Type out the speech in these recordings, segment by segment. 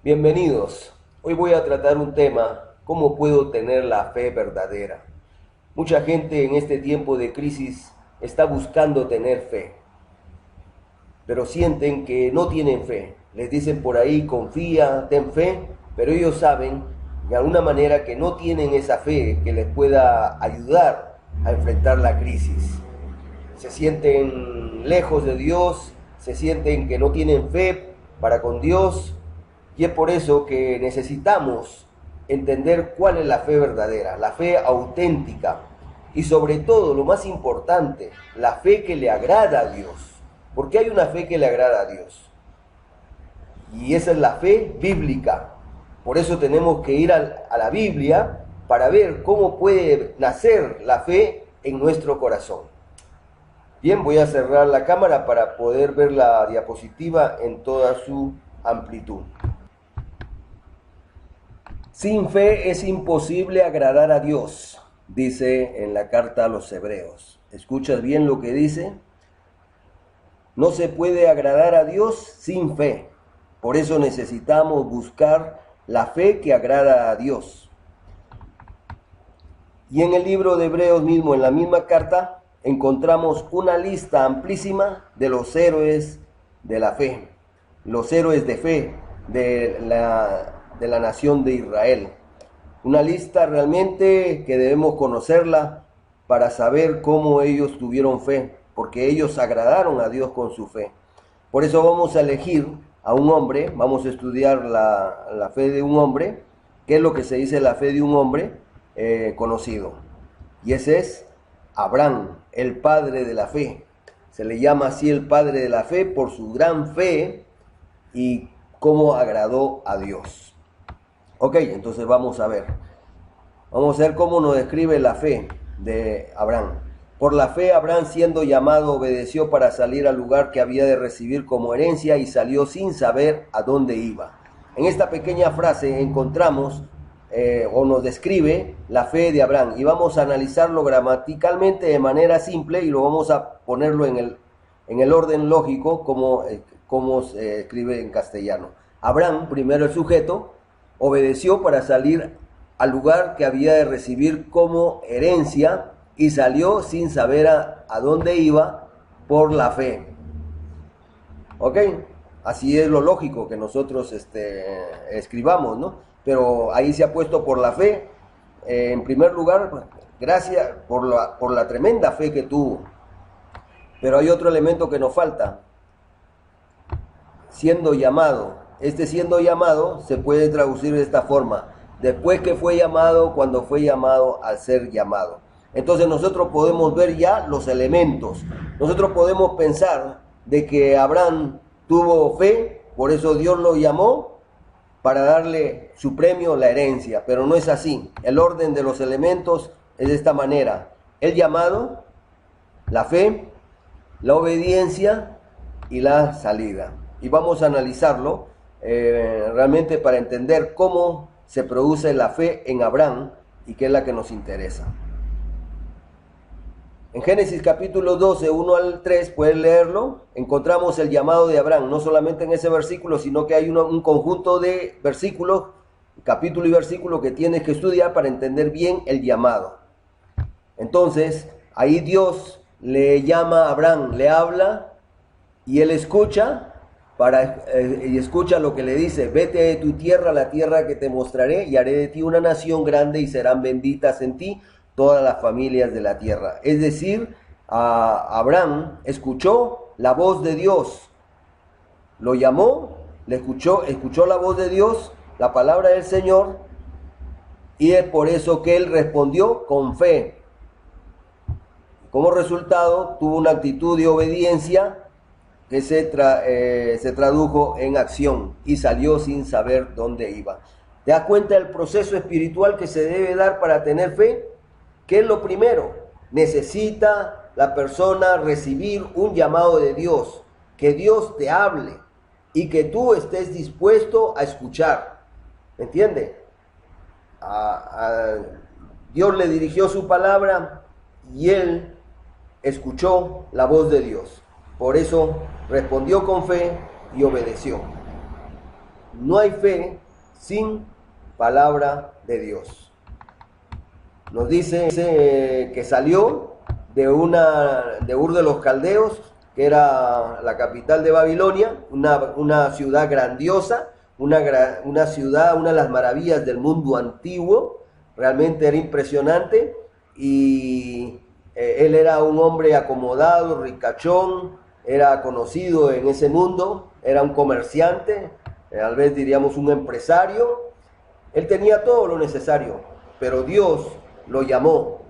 Bienvenidos. Hoy voy a tratar un tema, ¿cómo puedo tener la fe verdadera? Mucha gente en este tiempo de crisis está buscando tener fe, pero sienten que no tienen fe. Les dicen por ahí, confía, ten fe, pero ellos saben de alguna manera que no tienen esa fe que les pueda ayudar a enfrentar la crisis. Se sienten lejos de Dios, se sienten que no tienen fe para con Dios, y es por eso que necesitamos entender cuál es la fe verdadera, la fe auténtica y sobre todo, lo más importante, la fe que le agrada a Dios. Porque hay una fe que le agrada a Dios y esa es la fe bíblica. Por eso tenemos que ir a la Biblia para ver cómo puede nacer la fe en nuestro corazón. Bien, voy a cerrar la cámara para poder ver la diapositiva en toda su amplitud. Sin fe es imposible agradar a Dios, dice en la carta a los Hebreos. ¿Escuchas bien lo que dice? No se puede agradar a Dios sin fe. Por eso necesitamos buscar la fe que agrada a Dios. Y en el libro de Hebreos mismo, en la misma carta, encontramos una lista amplísima de los héroes de la fe, los héroes de fe de la nación de Israel. Una lista realmente que debemos conocerla para saber cómo ellos tuvieron fe, porque ellos agradaron a Dios con su fe. Por eso vamos a elegir a un hombre, vamos a estudiar la fe de un hombre, qué es lo que se dice la fe de un hombre conocido. Y ese es Abraham, el padre de la fe. Se le llama así el padre de la fe por su gran fe y cómo agradó a Dios. Ok, entonces vamos a ver. Vamos a ver cómo nos describe la fe de Abraham. Por la fe, Abraham, siendo llamado, obedeció para salir al lugar que había de recibir como herencia y salió sin saber a dónde iba. En esta pequeña frase encontramos o nos describe la fe de Abraham y vamos a analizarlo gramaticalmente de manera simple y lo vamos a ponerlo en el orden lógico como se escribe en castellano. Abraham, primero el sujeto, obedeció para salir al lugar que había de recibir como herencia y salió sin saber a dónde iba por la fe. ¿Ok? Así es lo lógico que nosotros escribamos, ¿no? Pero ahí se ha puesto por la fe, en primer lugar, gracias por la tremenda fe que tuvo. Pero hay otro elemento que nos falta, siendo llamado. Este siendo llamado se puede traducir de esta forma: después que fue llamado, cuando fue llamado al ser llamado. Entonces nosotros podemos ver ya los elementos. Nosotros podemos pensar de que Abraham tuvo fe, por eso Dios lo llamó para darle su premio, la herencia. Pero no es así. El orden de los elementos es de esta manera: el llamado, la fe, la obediencia y la salida. Y vamos a analizarlo realmente para entender cómo se produce la fe en Abraham y qué es la que nos interesa. En Génesis capítulo 12, 1 al 3, pueden leerlo, encontramos el llamado de Abraham, no solamente en ese versículo, sino que hay un conjunto de versículos, capítulo y versículo que tienes que estudiar para entender bien el llamado. Entonces, ahí Dios le llama a Abraham, le habla y él escucha y escucha lo que le dice: vete de tu tierra, la tierra que te mostraré, y haré de ti una nación grande y serán benditas en ti todas las familias de la tierra. Es decir, Abraham escuchó la voz de Dios, lo llamó, le escuchó la voz de Dios, la palabra del Señor, y es por eso que él respondió con fe. Como resultado, tuvo una actitud de obediencia que se tradujo en acción y salió sin saber dónde iba. ¿Te das cuenta del proceso espiritual que se debe dar para tener fe? ¿Qué es lo primero? Necesita la persona recibir un llamado de Dios, que Dios te hable y que tú estés dispuesto a escuchar. ¿Me entiende? Dios le dirigió su palabra y él escuchó la voz de Dios. Por eso respondió con fe y obedeció. no hay fe sin palabra de Dios. Nos dice que salió de Ur de los Caldeos, que era la capital de Babilonia, una ciudad grandiosa, una ciudad, una de las maravillas del mundo antiguo. Realmente era impresionante. Y él era un hombre acomodado, ricachón, era conocido en ese mundo, era un comerciante, tal vez diríamos un empresario. Él tenía todo lo necesario, pero Dios lo llamó.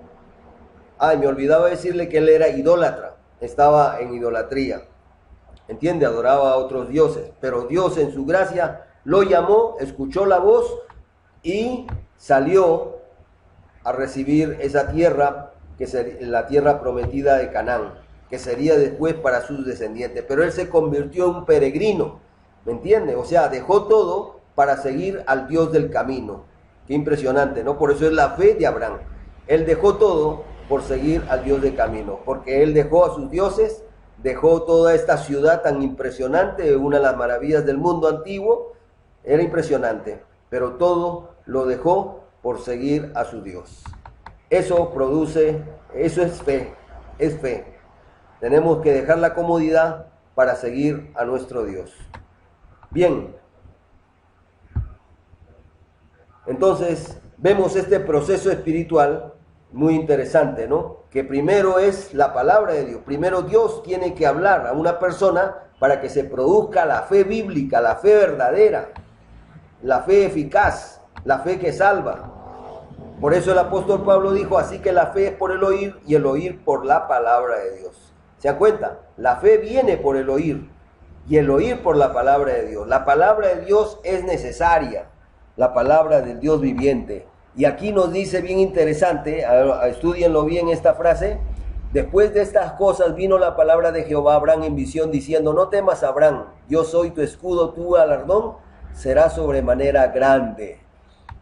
Me olvidaba decirle que él era idólatra, estaba en idolatría, ¿entiende? Adoraba a otros dioses, pero Dios en su gracia lo llamó, escuchó la voz y salió a recibir esa tierra, que sería la tierra prometida de Canaán, que sería después para sus descendientes. Pero él se convirtió en un peregrino, ¿me entiende? O sea, dejó todo para seguir al Dios del camino. Qué impresionante, ¿no? Por eso es la fe de Abraham. Él dejó todo por seguir al Dios del camino, porque él dejó a sus dioses, dejó toda esta ciudad tan impresionante, una de las maravillas del mundo antiguo. Era impresionante, pero todo lo dejó por seguir a su Dios. Eso es fe, es fe. Tenemos que dejar la comodidad para seguir a nuestro Dios. Bien, entonces vemos este proceso espiritual muy interesante, ¿no? Que primero es la palabra de Dios. Primero Dios tiene que hablar a una persona para que se produzca la fe bíblica, la fe verdadera, la fe eficaz, la fe que salva. Por eso el apóstol Pablo dijo, así que la fe es por el oír y el oír por la palabra de Dios. ¿Se dan cuenta? La fe viene por el oír y el oír por la palabra de Dios. La palabra de Dios es necesaria, la palabra del Dios viviente. Y aquí nos dice bien interesante, estudienlo bien esta frase: después de estas cosas vino la palabra de Jehová a Abraham en visión diciendo, no temas, Abraham, yo soy tu escudo, tu galardón será sobremanera grande.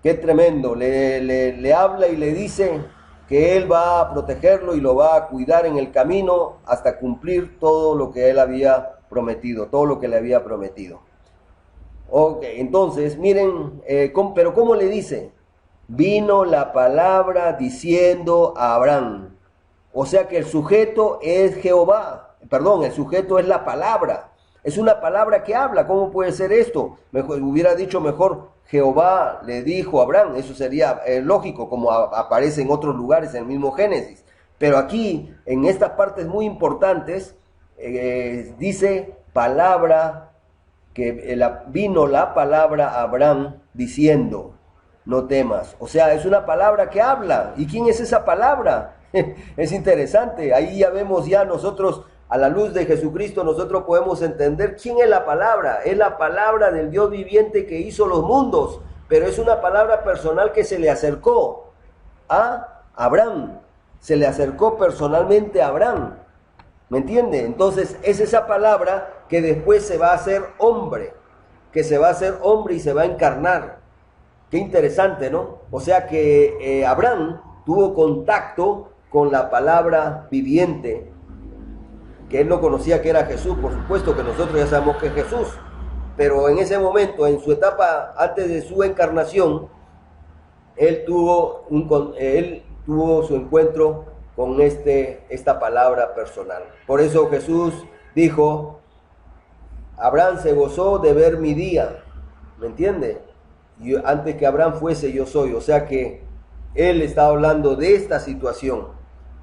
Qué tremendo, le habla y le dice que él va a protegerlo y lo va a cuidar en el camino hasta cumplir todo lo que él había prometido, todo lo que le había prometido. Ok, entonces miren, pero ¿cómo le dice? Vino la palabra diciendo a Abraham. O sea que el sujeto es Jehová, perdón, el sujeto es la palabra. Es una palabra que habla. ¿Cómo puede ser esto? Hubiera dicho mejor, Jehová le dijo a Abraham. Eso sería lógico, como aparece en otros lugares en el mismo Génesis. Pero aquí, en estas partes muy importantes, dice palabra, que vino la palabra a Abraham diciendo, no temas. O sea, es una palabra que habla. ¿Y quién es esa palabra? Es interesante. Ahí ya vemos ya nosotros, a la luz de Jesucristo, nosotros podemos entender quién es la palabra. Es la palabra del Dios viviente que hizo los mundos, pero es una palabra personal que se le acercó a Abraham. Se le acercó personalmente a Abraham. ¿Me entiende? Entonces es esa palabra que después se va a hacer hombre, que se va a hacer hombre y se va a encarnar. Qué interesante, ¿no? O sea que Abraham tuvo contacto con la palabra viviente, que él no conocía que era Jesús. Por supuesto que nosotros ya sabemos que es Jesús, pero en ese momento, en su etapa antes de su encarnación, él tuvo su encuentro con esta palabra personal. Por eso Jesús dijo, Abraham se gozó de ver mi día, ¿me entiende? Y antes que Abraham fuese, yo soy. O sea que él está hablando de esta situación.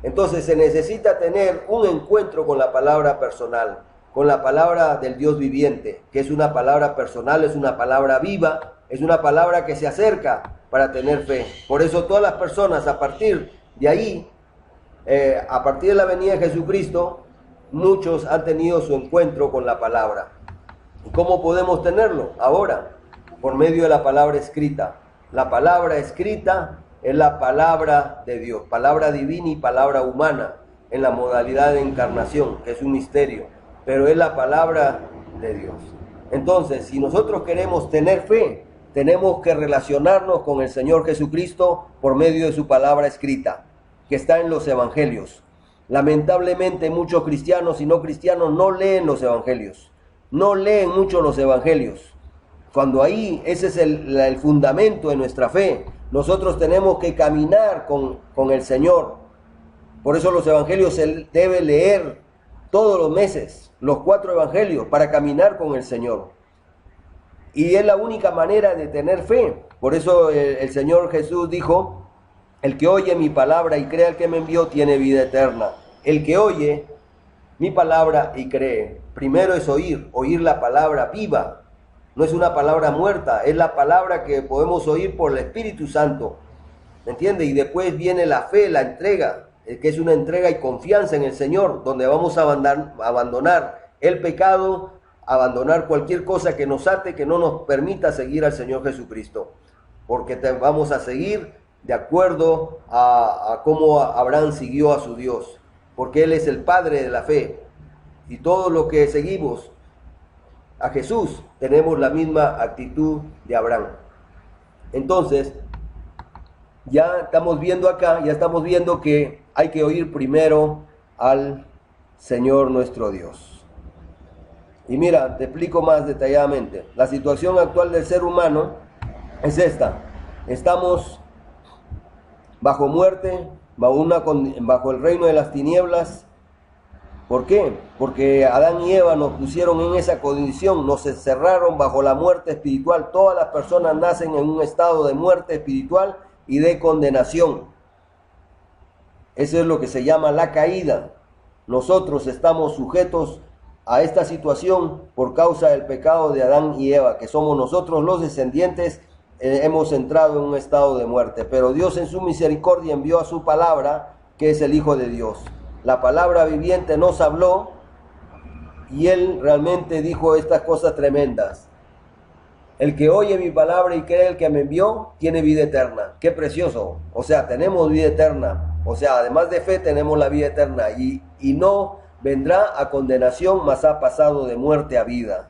Entonces se necesita tener un encuentro con la palabra personal, con la palabra del Dios viviente, que es una palabra personal, es una palabra viva, es una palabra que se acerca para tener fe. Por eso todas las personas a partir de ahí, a partir de la venida de Jesucristo, muchos han tenido su encuentro con la palabra. ¿Y cómo podemos tenerlo? Ahora, por medio de la palabra escrita. La palabra escrita es la palabra de Dios, palabra divina y palabra humana, en la modalidad de encarnación, que es un misterio, pero es la palabra de Dios. Entonces, si nosotros queremos tener fe, tenemos que relacionarnos con el Señor Jesucristo por medio de su palabra escrita, que está en los evangelios. Lamentablemente muchos cristianos y no cristianos no leen los evangelios, no leen mucho los evangelios. Cuando ahí, ese es el fundamento de nuestra fe. Nosotros tenemos que caminar con el Señor. Por eso los evangelios se debe leer todos los meses, los 4 evangelios, para caminar con el Señor. Y es la única manera de tener fe. Por eso el Señor Jesús dijo: el que oye mi palabra y crea el que me envió tiene vida eterna. El que oye mi palabra y cree. Primero es oír la palabra viva. No es una palabra muerta, es la palabra que podemos oír por el Espíritu Santo. ¿Me entiende? Y después viene la fe, la entrega, que es una entrega y confianza en el Señor, donde vamos a abandonar el pecado, abandonar cualquier cosa que nos ate, que no nos permita seguir al Señor Jesucristo. Porque vamos a seguir de acuerdo a cómo Abraham siguió a su Dios. Porque Él es el Padre de la fe. Y todos los que seguimos a Jesús tenemos la misma actitud de Abraham. Entonces, ya estamos viendo acá, ya estamos viendo que hay que oír primero al Señor nuestro Dios. Y mira, te explico más detalladamente. La situación actual del ser humano es esta. Estamos bajo muerte, bajo el reino de las tinieblas. ¿Por qué? Porque Adán y Eva nos pusieron en esa condición, nos encerraron bajo la muerte espiritual. Todas las personas nacen en un estado de muerte espiritual y de condenación. Eso es lo que se llama la caída. Nosotros estamos sujetos a esta situación por causa del pecado de Adán y Eva, que somos nosotros los descendientes. Hemos entrado en un estado de muerte, pero Dios en su misericordia envió a su palabra, que es el Hijo de Dios. La palabra viviente nos habló y Él realmente dijo estas cosas tremendas. El que oye mi palabra y cree el que me envió, tiene vida eterna. ¡Qué precioso! O sea, tenemos vida eterna. O sea, además de fe, tenemos la vida eterna. Y no vendrá a condenación, mas ha pasado de muerte a vida.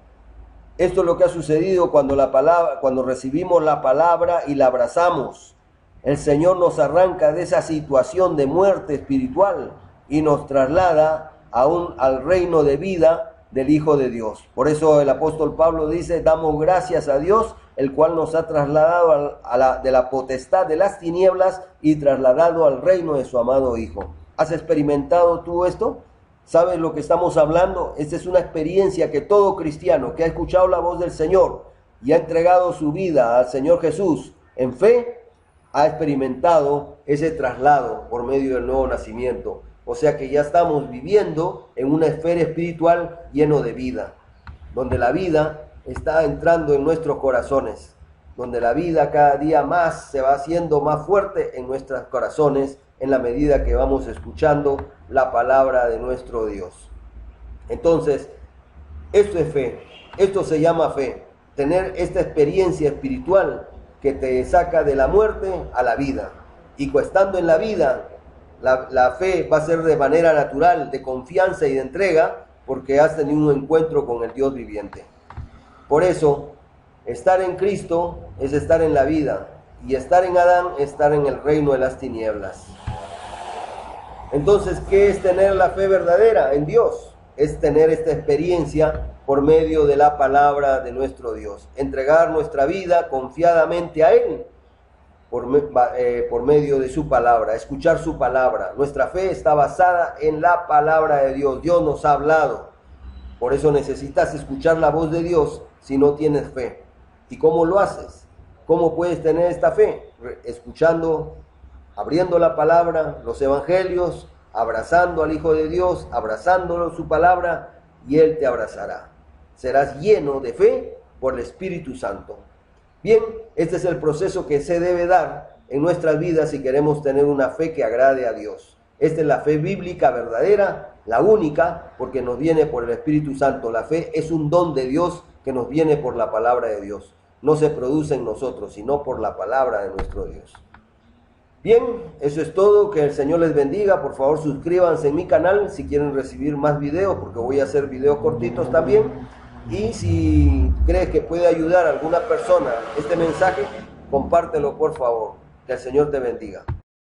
Esto es lo que ha sucedido cuando recibimos la palabra y la abrazamos. El Señor nos arranca de esa situación de muerte espiritual y nos traslada al reino de vida del Hijo de Dios. Por eso el apóstol Pablo dice: damos gracias a Dios, el cual nos ha trasladado de la potestad de las tinieblas y trasladado al reino de su amado Hijo. ¿Has experimentado tú esto? ¿Sabes lo que estamos hablando? Esta es una experiencia que todo cristiano que ha escuchado la voz del Señor y ha entregado su vida al Señor Jesús en fe, ha experimentado ese traslado por medio del nuevo nacimiento. O sea que ya estamos viviendo en una esfera espiritual lleno de vida, donde la vida está entrando en nuestros corazones, donde la vida cada día más se va haciendo más fuerte en nuestros corazones en la medida que vamos escuchando la palabra de nuestro Dios. Entonces, esto es fe, esto se llama fe, tener esta experiencia espiritual que te saca de la muerte a la vida. Y estando en la vida, la fe va a ser de manera natural, de confianza y de entrega, porque has tenido un encuentro con el Dios viviente. Por eso, estar en Cristo es estar en la vida, y estar en Adán es estar en el reino de las tinieblas. Entonces, ¿qué es tener la fe verdadera en Dios? Es tener esta experiencia por medio de la palabra de nuestro Dios. Entregar nuestra vida confiadamente a Él por medio de su palabra, escuchar su palabra. Nuestra fe está basada en la palabra de Dios. Dios nos ha hablado. Por eso necesitas escuchar la voz de Dios si no tienes fe. ¿Y cómo lo haces? ¿Cómo puedes tener esta fe? Escuchando, abriendo la palabra, los evangelios, abrazando al Hijo de Dios, abrazándolo su palabra, y Él te abrazará. Serás lleno de fe por el Espíritu Santo. Bien, este es el proceso que se debe dar en nuestras vidas si queremos tener una fe que agrade a Dios. Esta es la fe bíblica verdadera, la única, porque nos viene por el Espíritu Santo. La fe es un don de Dios que nos viene por la palabra de Dios. No se produce en nosotros, sino por la palabra de nuestro Dios. Bien, eso es todo. Que el Señor les bendiga. Por favor, suscríbanse en mi canal si quieren recibir más videos, porque voy a hacer videos cortitos también. Y si crees que puede ayudar a alguna persona este mensaje, compártelo por favor. Que el Señor te bendiga.